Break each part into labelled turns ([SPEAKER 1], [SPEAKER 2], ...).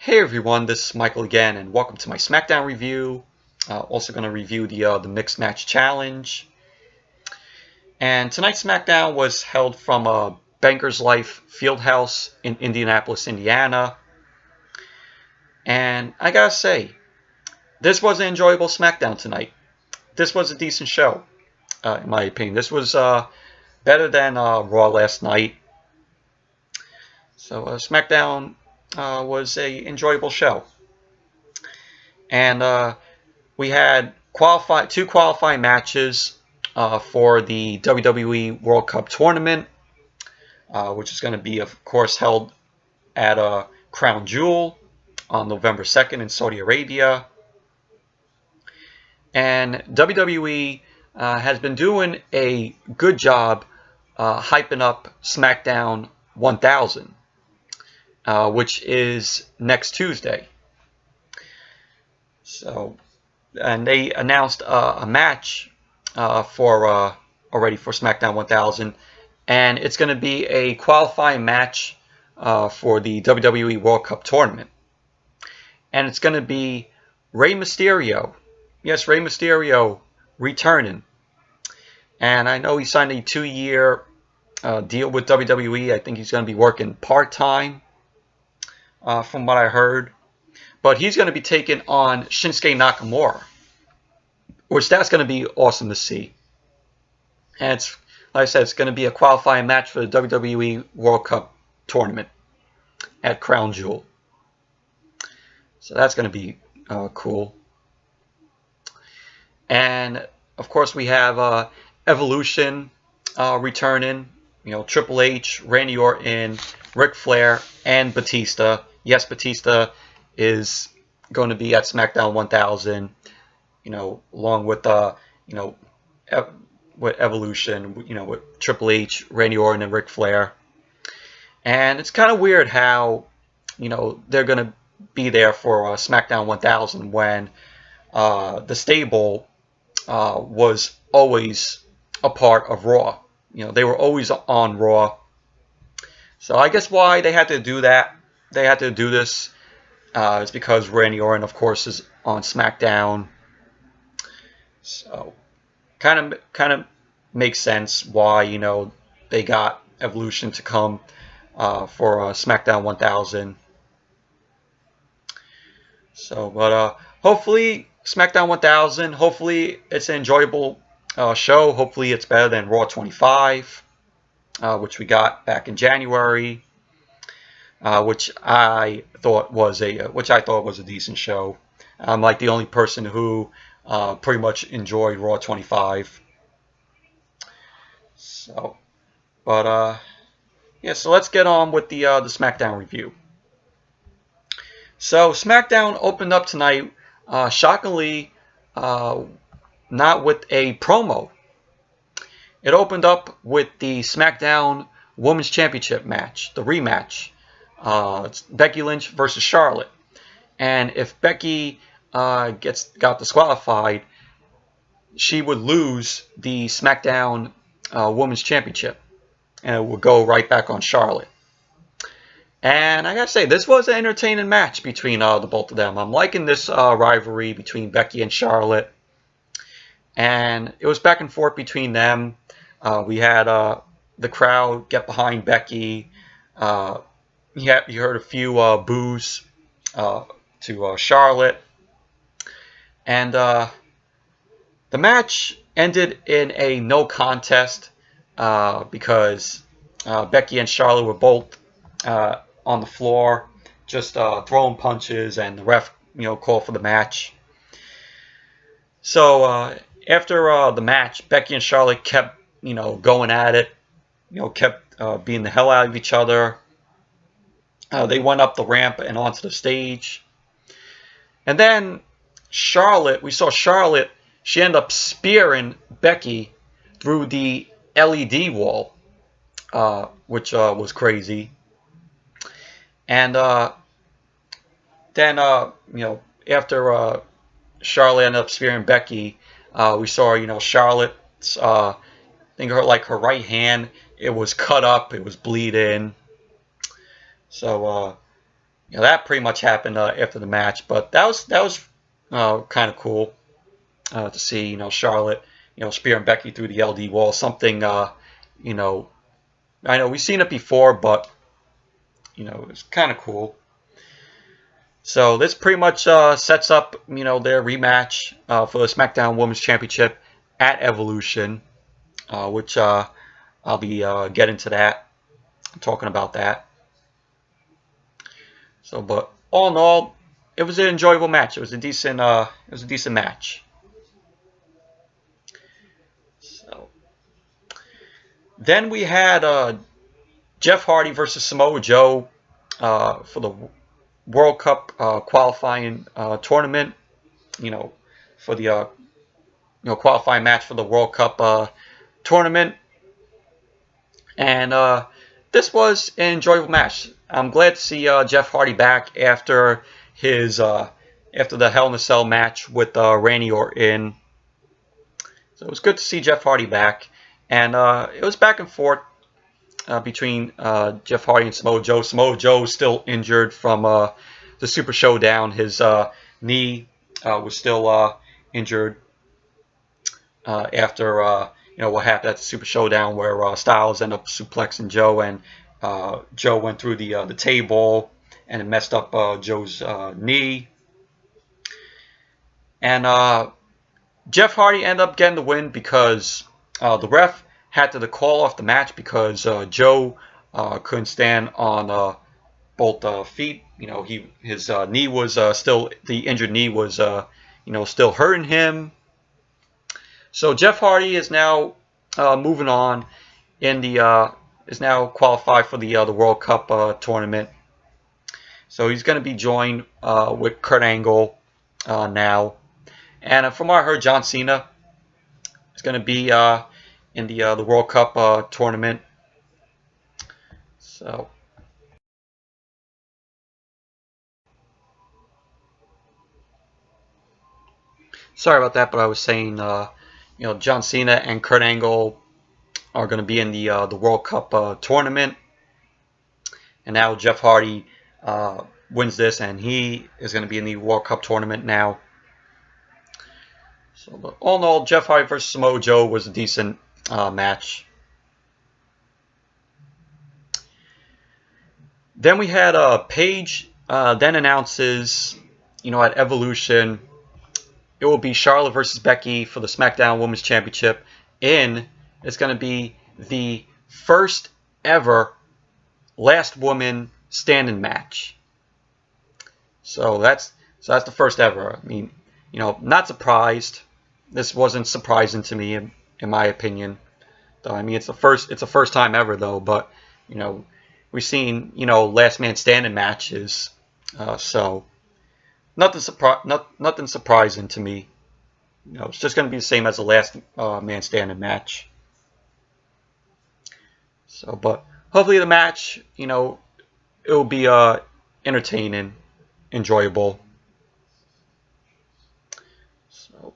[SPEAKER 1] Hey everyone, this is Michael again, and welcome to my SmackDown review. Also going to review the Mixed Match Challenge. And tonight's SmackDown was held from Banker's Life Fieldhouse in Indianapolis, Indiana. And I gotta say, this was an enjoyable SmackDown tonight. This was a decent show, in my opinion. This was better than Raw last night. So SmackDown was a enjoyable show. And we had two qualifying matches for the WWE World Cup Tournament, which is going to be, of course, held at Crown Jewel on November 2nd in Saudi Arabia. And WWE has been doing a good job hyping up SmackDown 1000. Which is next Tuesday. So, and they announced a match already for SmackDown 1000, and it's going to be a qualifying match for the WWE World Cup Tournament, and it's going to be Rey Mysterio. Yes, Rey Mysterio returning, and I know he signed a 2-year deal with WWE. I think he's going to be working part-time. From what I heard. But he's going to be taking on Shinsuke Nakamura, which that's going to be awesome to see. And it's, like I said, it's going to be a qualifying match for the WWE World Cup Tournament at Crown Jewel. So that's going to be cool. And, of course, we have Evolution returning. You know, Triple H, Randy Orton, Ric Flair, and Batista. Yes, Batista is going to be at SmackDown 1000, you know, along with, with Evolution, you know, with Triple H, Randy Orton, and Ric Flair. And it's kind of weird how, you know, they're going to be there for SmackDown 1000 when the stable was always a part of Raw. You know, they were always on Raw. So I guess why they had to do that, they had to do this, is because Randy Orton, of course, is on SmackDown. So kind of makes sense why, you know, they got Evolution to come for SmackDown 1000. So, but hopefully SmackDown 1000, hopefully it's an enjoyable show. Hopefully it's better than Raw 25. Which we got back in January, which I thought was a decent show. I'm like the only person who pretty much enjoyed Raw 25. So, but yeah. So let's get on with the SmackDown review. So SmackDown opened up tonight, shockingly, not with a promo. It opened up with the SmackDown Women's Championship match, the rematch. It's Becky Lynch versus Charlotte. And if Becky got disqualified, she would lose the SmackDown Women's Championship. And it would go right back on Charlotte. And I gotta say, this was an entertaining match between the both of them. I'm liking this rivalry between Becky and Charlotte. And it was back and forth between them. We had the crowd get behind Becky. You heard a few boos to Charlotte. And the match ended in a no contest because Becky and Charlotte were both on the floor, just throwing punches, and the ref, you know, called for the match. So after the match, Becky and Charlotte kept, you know, going at it, you know, kept beating the hell out of each other. They went up the ramp and onto the stage. And then we saw Charlotte, she ended up spearing Becky through the LED wall, which was crazy. And then, you know, after Charlotte ended up spearing Becky, we saw, you know, Charlotte's, I think her right hand, it was cut up, it was bleeding. So that pretty much happened after the match. But that was kind of cool to see. Charlotte, spearing Becky through the LD wall. Something, I know we've seen it before, but it's kind of cool. So this pretty much sets up, their rematch for the SmackDown Women's Championship at Evolution, which I'll be getting to that, talking about that. So, but all in all, it was an enjoyable match. It was a decent match. So then we had Jeff Hardy versus Samoa Joe for the World Cup qualifying tournament. For the qualifying match for the World Cup tournament, and this was an enjoyable match. I'm glad to see Jeff Hardy back after his after the Hell in a Cell match with Randy Orton. So it was good to see Jeff Hardy back, and it was back and forth between Jeff Hardy and Samoa Joe. Samoa Joe is still injured from the Super Showdown. His knee was still injured after what happened at the Super Showdown, where Styles ended up suplexing Joe, and Joe went through the table and it messed up Joe's knee. And Jeff Hardy ended up getting the win because the ref had to call off the match because Joe couldn't stand on both feet. His knee was still, the injured knee was still hurting him. So Jeff Hardy is now moving on in the is now qualified for the World Cup tournament. So he's going to be joined with Kurt Angle now, and from what I heard, John Cena is going to be in the World Cup tournament. So sorry about that, but I was saying John Cena and Kurt Angle are going to be in the World Cup tournament, and now Jeff Hardy wins this, and he is going to be in the World Cup tournament now. So, but all in all, Jeff Hardy versus Samoa Joe was a decent match. Then we had Paige then announces, at Evolution, it will be Charlotte versus Becky for the SmackDown Women's Championship, and it's going to be the first ever last woman standing match. So that's the first ever. I mean, not surprised. This wasn't surprising to me, in my opinion. Though I mean, it's the first time ever though. But we've seen last man standing matches, so nothing surprising to me. It's just going to be the same as the last man standing match. So, but hopefully the match, it will be entertaining, enjoyable. So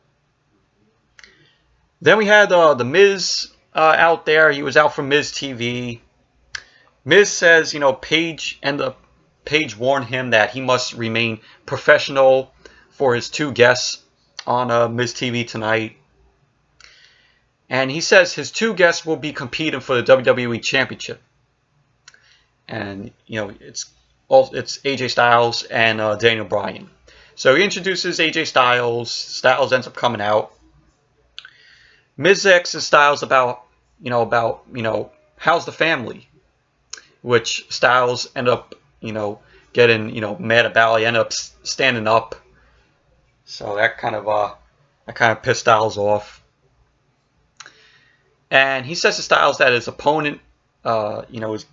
[SPEAKER 1] then we had the Miz out there. He was out for Miz TV. Miz says, Paige warned him that he must remain professional for his two guests on Miz TV tonight. And he says his two guests will be competing for the WWE Championship. And, it's AJ Styles and Daniel Bryan. So he introduces AJ Styles. Styles ends up coming out. Miz asks Styles about how's the family? Which Styles end up, getting, mad about. He ended up standing up. So that kind of pissed Styles off. And he says to Styles that his opponent, is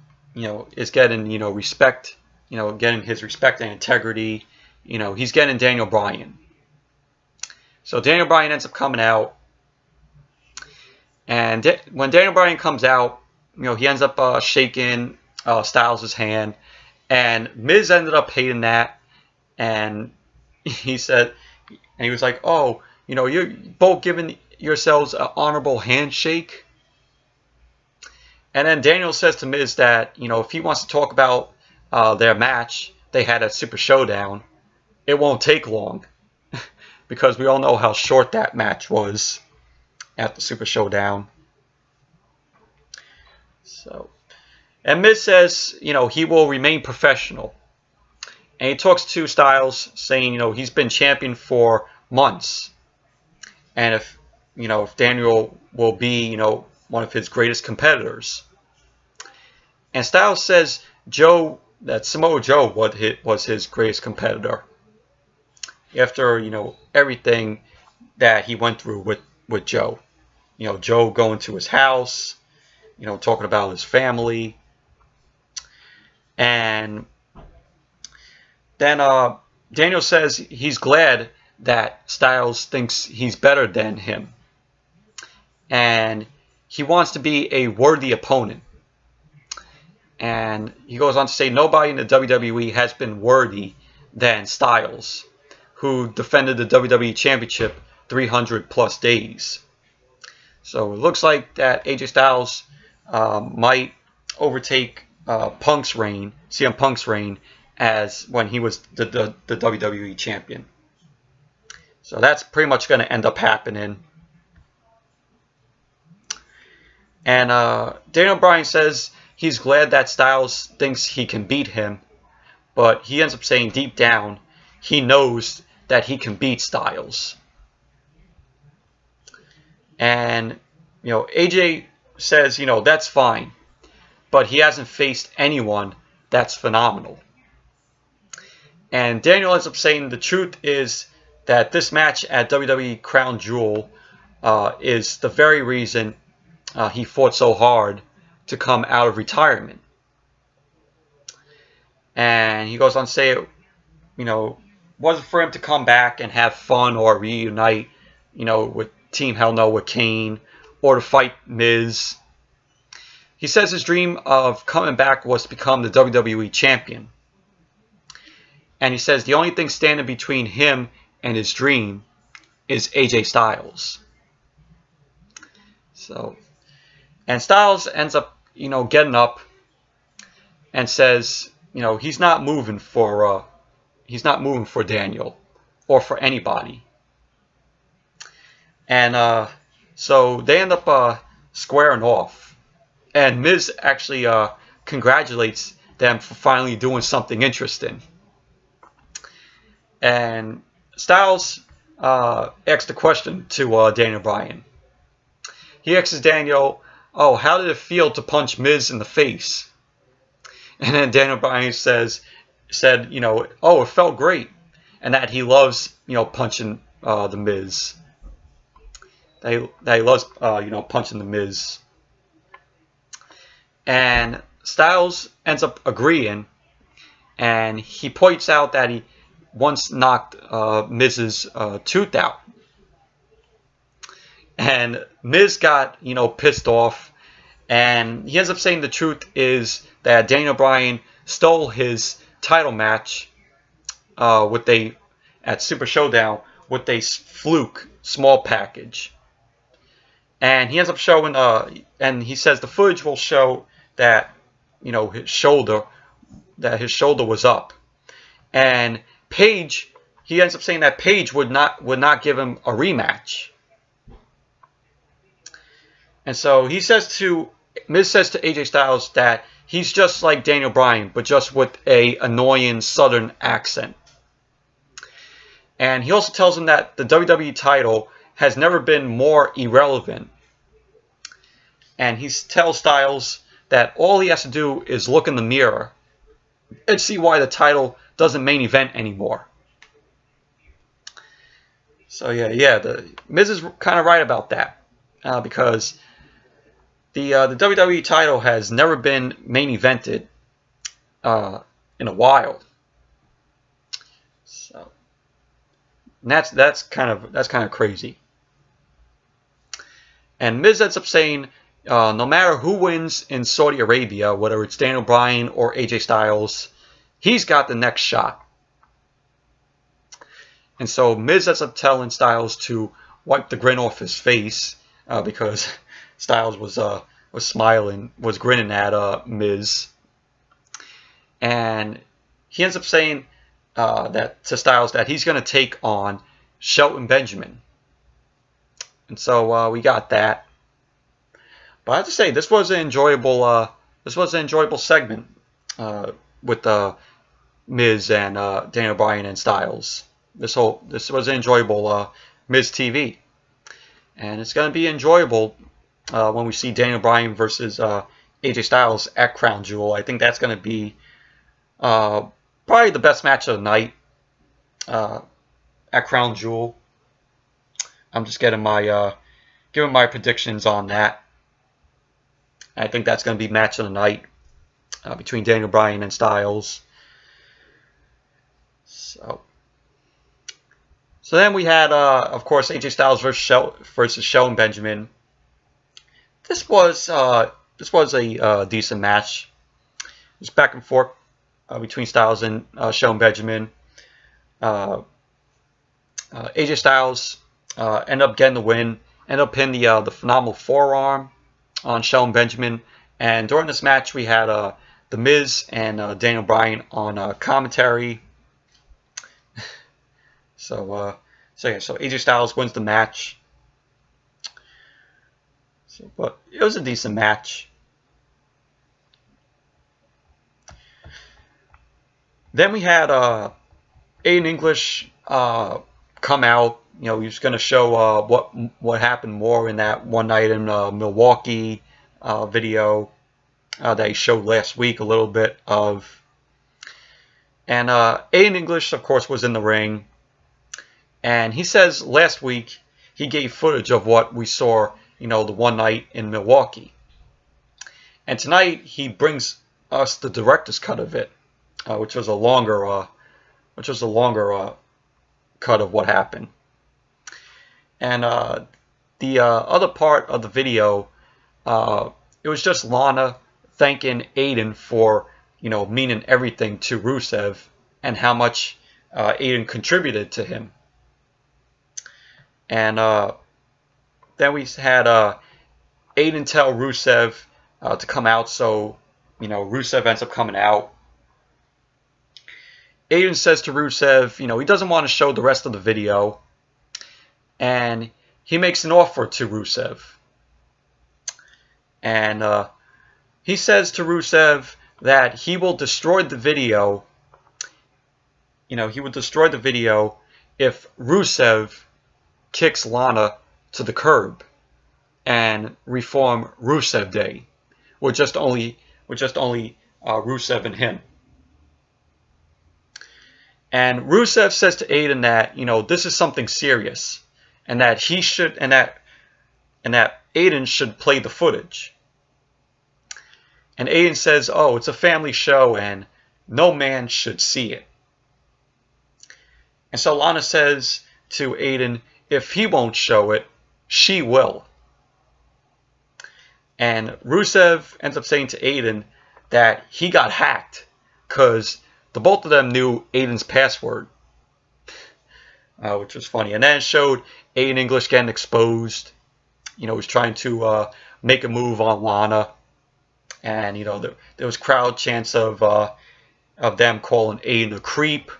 [SPEAKER 1] getting, respect, getting his respect and integrity. He's getting Daniel Bryan. So Daniel Bryan ends up coming out. And when Daniel Bryan comes out, he ends up shaking Styles' hand. And Miz ended up hating that. And he said, and he was like, oh, you're both giving yourselves an honorable handshake. And then Daniel says to Miz that, if he wants to talk about their match, they had at Super Showdown. It won't take long because we all know how short that match was at the Super Showdown. So, and Miz says, he will remain professional. And he talks to Styles saying, he's been champion for months. And if Daniel will be, one of his greatest competitors. And Styles says that Samoa Joe was his greatest competitor. After, everything that he went through with Joe. Joe going to his house, talking about his family. And then Daniel says he's glad that Styles thinks he's better than him. And he wants to be a worthy opponent. And he goes on to say nobody in the WWE has been worthy than Styles, who defended the WWE Championship 300 plus days. So it looks like that AJ Styles might overtake CM Punk's reign as when he was the WWE champion. So that's pretty much going to end up happening. And Daniel Bryan says he's glad that Styles thinks he can beat him, but he ends up saying deep down he knows that he can beat Styles. And AJ says that's fine, but he hasn't faced anyone that's phenomenal. And Daniel ends up saying the truth is that this match at WWE Crown Jewel is the very reason he fought so hard to come out of retirement. And he goes on to say, wasn't for him to come back and have fun or reunite, with Team Hell No with Kane or to fight Miz. He says his dream of coming back was to become the WWE champion. And he says the only thing standing between him and his dream is AJ Styles. So, and Styles ends up, getting up and says, he's not moving for Daniel or for anybody. And so they end up squaring off. And Miz actually congratulates them for finally doing something interesting. And Styles asked a question to Daniel Bryan. He asks Daniel, how did it feel to punch Miz in the face? And then Daniel Bryan said, it felt great. And that he loves, punching the Miz. That he loves, punching the Miz. And Styles ends up agreeing. And he points out that he once knocked Miz's tooth out. And Miz got, pissed off. And he ends up saying the truth is that Daniel Bryan stole his title match at Super Showdown with a fluke small package. And he ends up showing, and he says the footage will show that, his shoulder was up. And Paige, he ends up saying that Paige would not give him a rematch. And so Miz says to AJ Styles that he's just like Daniel Bryan, but just with a annoying Southern accent. And he also tells him that the WWE title has never been more irrelevant. And he tells Styles that all he has to do is look in the mirror and see why the title doesn't main event anymore. So the Miz is kind of right about that, because the WWE title has never been main evented in a while. So that's kind of crazy. And Miz ends up saying, no matter who wins in Saudi Arabia, whether it's Daniel Bryan or AJ Styles, he's got the next shot. And so Miz ends up telling Styles to wipe the grin off his face, because Styles was smiling, was grinning at Miz. And he ends up saying that to Styles that he's going to take on Shelton Benjamin. And so we got that. But I have to say, this was an enjoyable segment with Miz and Daniel Bryan and Styles. This was an enjoyable Miz TV, and it's going to be enjoyable when we see Daniel Bryan versus AJ Styles at Crown Jewel. I think that's going to be probably the best match of the night at Crown Jewel. I'm just getting my giving my predictions on that. I think that's going to be match of the night between Daniel Bryan and Styles. So then we had, of course, AJ Styles versus Shelton Benjamin. This was a decent match. It was back and forth between Styles and Shelton Benjamin. AJ Styles ended up getting the win. Ended up pinning the phenomenal forearm on Shelton Benjamin. And during this match, we had The Miz and Daniel Bryan on commentary. So AJ Styles wins the match. But it was a decent match. Then we had Aiden English come out. You know, he was going to show what happened more in that One Night in Milwaukee video that he showed last week a little bit of. And Aiden English, of course, was in the ring. And he says last week he gave footage of what we saw, you know, the One Night in Milwaukee. And tonight he brings us the director's cut of it, which was a longer cut of what happened. And the other part of the video, it was just Lana thanking Aiden for, you know, meaning everything to Rusev and how much Aiden contributed to him. And then we had Aiden tell Rusev to come out, so, you know, Rusev ends up coming out. Aiden says to Rusev, you know, he doesn't want to show the rest of the video, and he makes an offer to Rusev. And he says to Rusev that he will destroy the video. You know, he would destroy the video if Rusev kicks Lana to the curb and reform Rusev Day, with just only Rusev and him. And Rusev says to Aiden that, you know, this is something serious, and that he should, and that Aiden should play the footage. And Aiden says, oh, it's a family show and no man should see it. And so Lana says to Aiden, if he won't show it, she will. And Rusev ends up saying to Aiden that he got hacked because the both of them knew Aiden's password, which was funny. And then it showed Aiden English getting exposed. You know, he was trying to make a move on Lana. And, you know, there was crowd chants of them calling Aiden a creep,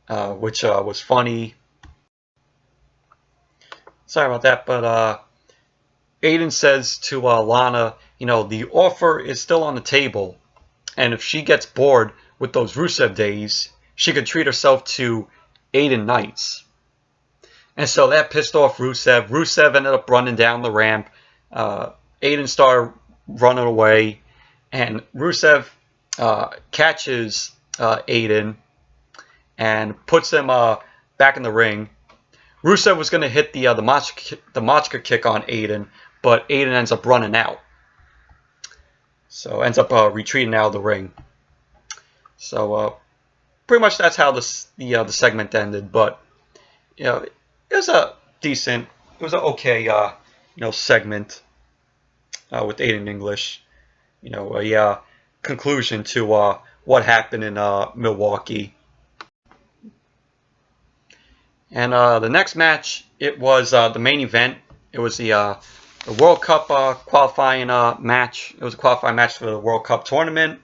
[SPEAKER 1] which was funny. Sorry about that, but Aiden says to Lana, you know, the offer is still on the table, and if she gets bored with those Rusev days, she could treat herself to Aiden nights. And so that pissed off Rusev. Rusev ended up running down the ramp. Aiden started running away, and Rusev catches Aiden and puts him back in the ring. Rusev was going to hit the Machka kick on Aiden, but Aiden ends up running out. So ends up retreating out of the ring. So pretty much that's how the segment ended. But you know, it was an okay segment with Aiden English. You know, a conclusion to what happened in Milwaukee. And the next match, it was the main event. It was the World Cup qualifying match. It was a qualifying match for the World Cup Tournament.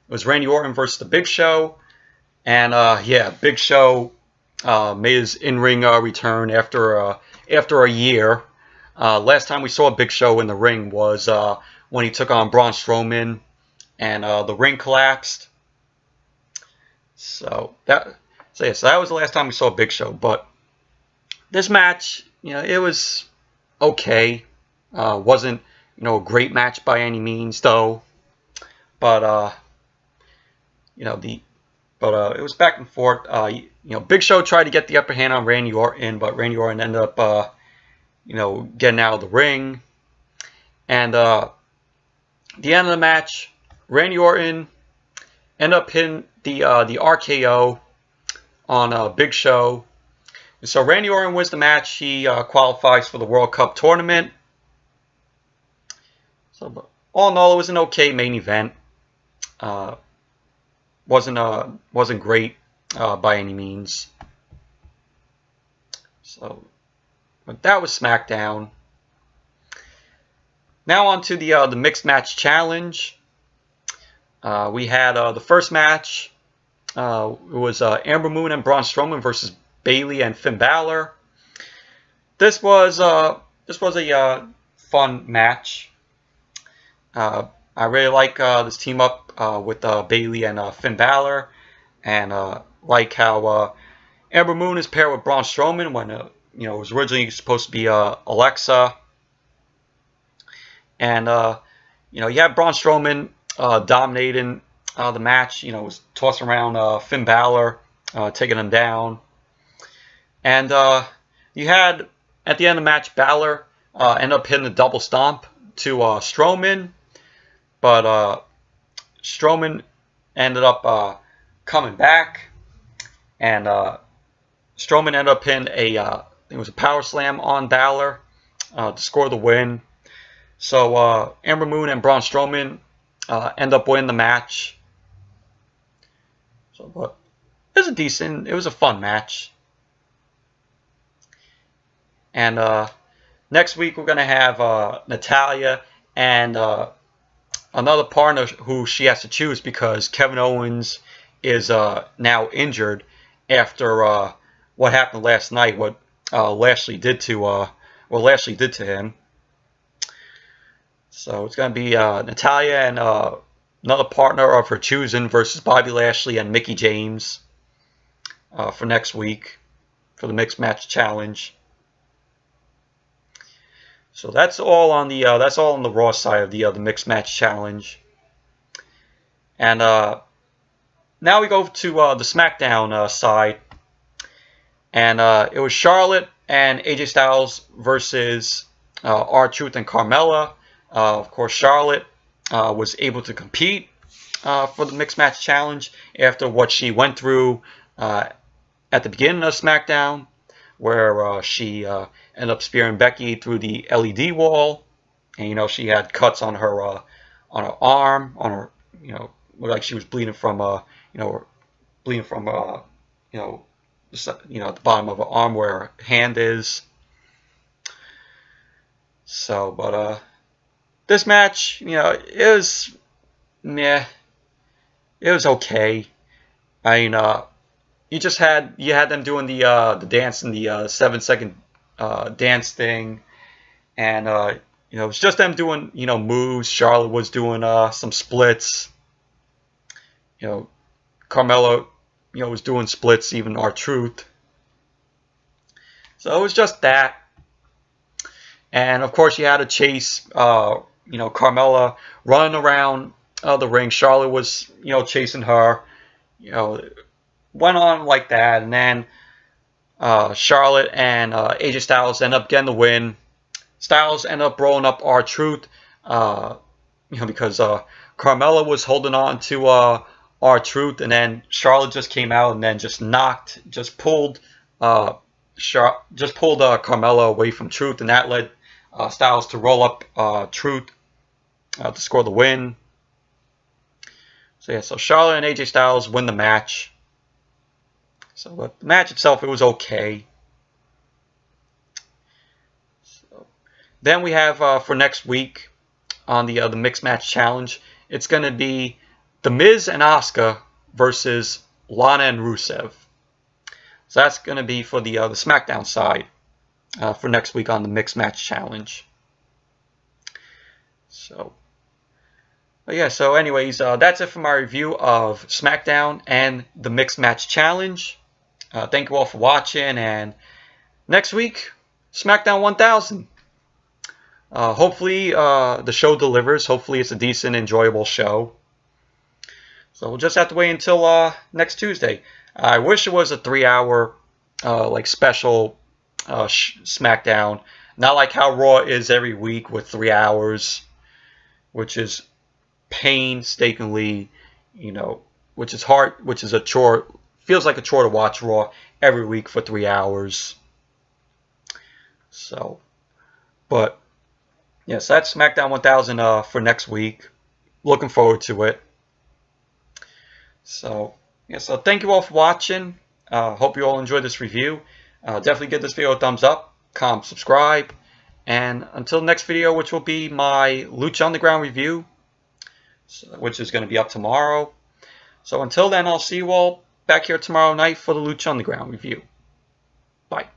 [SPEAKER 1] It was Randy Orton versus the Big Show. And yeah, Big Show made his in-ring return after a year. Last time we saw Big Show in the ring was when he took on Braun Strowman, and the ring collapsed. So that was the last time we saw Big Show. But this match, it was okay. Wasn't a great match by any means, though. But it was back and forth. Big Show tried to get the upper hand on Randy Orton, but Randy Orton ended up getting out of the ring. And the end of the match, Randy Orton ended up hitting the RKO on Big Show. And so Randy Orton wins the match. He qualifies for the World Cup Tournament. So, but all in all, it was an okay main event. Wasn't great by any means. So, but that was SmackDown. Now on to the mixed match challenge. We had the first match. It was Ember Moon and Braun Strowman versus Bayley and Finn Balor. This was a fun match. I really like this team up with Bayley and Finn Balor, and like how Ember Moon is paired with Braun Strowman when it was originally supposed to be Alexa, and you have Braun Strowman dominating the match. Was tossing around Finn Balor, taking him down, and you had at the end of the match Balor end up hitting a double stomp to Strowman. But Strowman ended up coming back, and Strowman ended up hitting it was a power slam on Balor to score the win. So Ember Moon and Braun Strowman end up winning the match. So, but it was a fun match. And next week we're gonna have Natalya and another partner who she has to choose because Kevin Owens is now injured after what happened last night. What Lashley did to him. So it's going to be Natalya and another partner of her choosing versus Bobby Lashley and Mickie James for next week for the mixed match challenge. So that's all on the Raw side of the mixed match challenge. And now we go to the SmackDown side, and it was Charlotte and AJ Styles versus R-Truth and Carmella. Of course, Charlotte was able to compete for the mixed match challenge after what she went through at the beginning of SmackDown, where she ended up spearing Becky through the LED wall, and she had cuts on her arm, on her looked like she was bleeding from the bottom of her arm where her hand is. So, but this match, it was meh. It was okay. I mean, you had them doing the dance and the 7-second dance thing, and it was just them doing moves. Charlotte was doing some splits. Carmella was doing splits, even R-Truth. So it was just that, and of course you had to chase Carmella running around the ring. Charlotte was chasing her. Went on like that, and then Charlotte and AJ Styles end up getting the win. Styles ended up rolling up R-Truth, because Carmella was holding on to R-Truth, and then Charlotte just came out and then just pulled Carmella away from Truth, and that led Styles to roll up Truth to score the win. So yeah, so Charlotte and AJ Styles win the match. So, but the match itself, it was okay. So, then we have for next week on the mixed match challenge, it's going to be The Miz and Asuka versus Lana and Rusev. So that's going to be for the SmackDown side for next week on the Mixed Match Challenge. So, but yeah, so anyways, that's it for my review of SmackDown and the Mixed Match Challenge. Thank you all for watching, and next week, SmackDown 1000. Hopefully the show delivers. Hopefully it's a decent, enjoyable show. So we'll just have to wait until next Tuesday. I wish it was a 3-hour like special SmackDown. Not like how Raw is every week with 3 hours, which is painstakingly, which is hard, which is a chore. Feels like a chore to watch Raw every week for 3 hours. So, but yes, that's SmackDown 1000 for next week. Looking forward to it. So, yeah, so thank you all for watching. Hope you all enjoyed this review. Definitely give this video a thumbs up, comment, subscribe. And until next video, which will be my Lucha Underground review, which is going to be up tomorrow. So until then, I'll see you all back here tomorrow night for the Lucha Underground review. Bye.